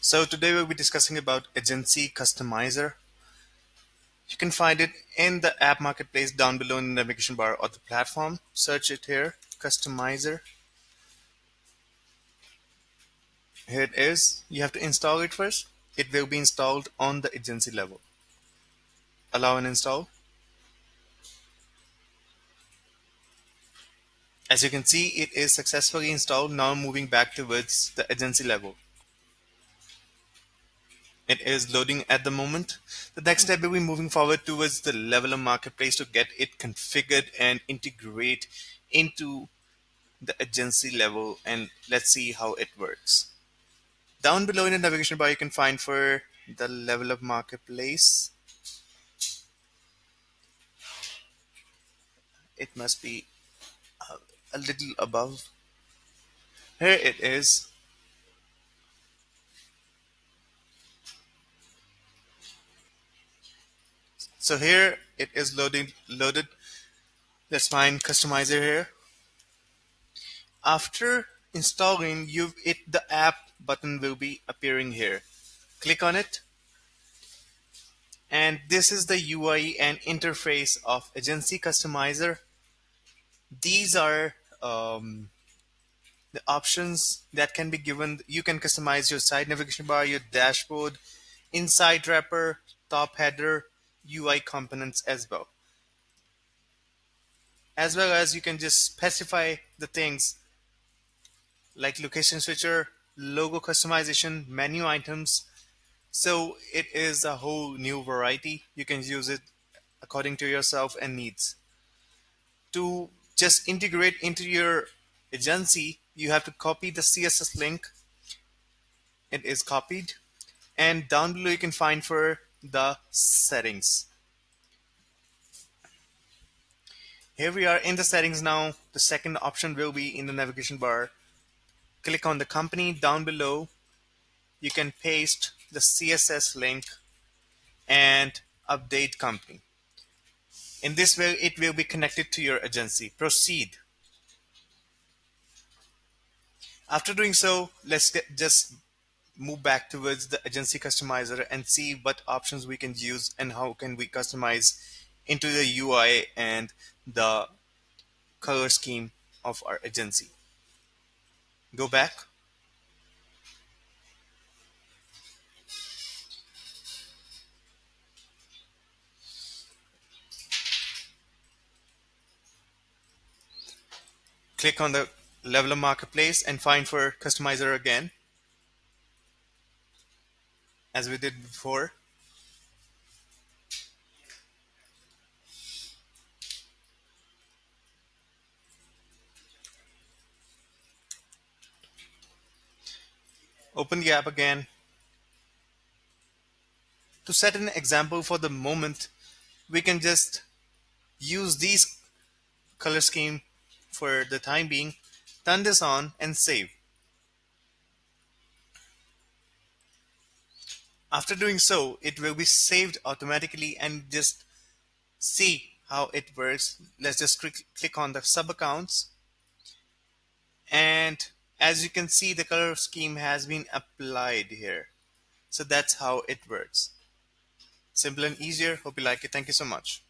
So today we'll be discussing about Agency Customizer. You can find it in the app marketplace down below in the navigation bar or the platform. Search it here, Customizer. Here it is. You have to install it first. It will be installed on the agency level. Allow and install. As you can see, it is successfully installed. Now moving back towards the agency level. It is loading at the moment. The next step will be moving forward towards the level of marketplace to get it configured and integrate into the agency level, and let's see how it works. Down below in the navigation bar you can find for the level of marketplace. It must be a little above. Here it is. So here it is loaded. Let's find customizer here. After installing, the app button will be appearing here. Click on it, and this is the UI and interface of Agency Customizer. These are the options that can be given. You can customize your side navigation bar, your dashboard, inside wrapper, top header, UI components as well. As well as you can just specify the things like location switcher, logo customization, menu items. So it is a whole new variety. You can use it according to yourself and needs. To just integrate into your agency, you have to copy the CSS link. It is copied, and down below you can find for the settings. Here we are in the settings now. The second option will be in the navigation bar. Click on the company. Down below you can paste the CSS link and update company. In this way it will be connected to your agency. Proceed. After doing so, just move back towards the agency customizer and see what options we can use and how can we customize into the UI and the color scheme of our agency. Go back. Click on the level of marketplace and find for customizer again, as we did before. Open the app again. To set an example for the moment, we can just use these color scheme for the time being. Turn this on and save. After doing so, it will be saved automatically, and just see how it works. Let's just click on the sub accounts, and as you can see the color scheme has been applied here. So that's how it works. Simple and easier. Hope you like it. Thank you so much.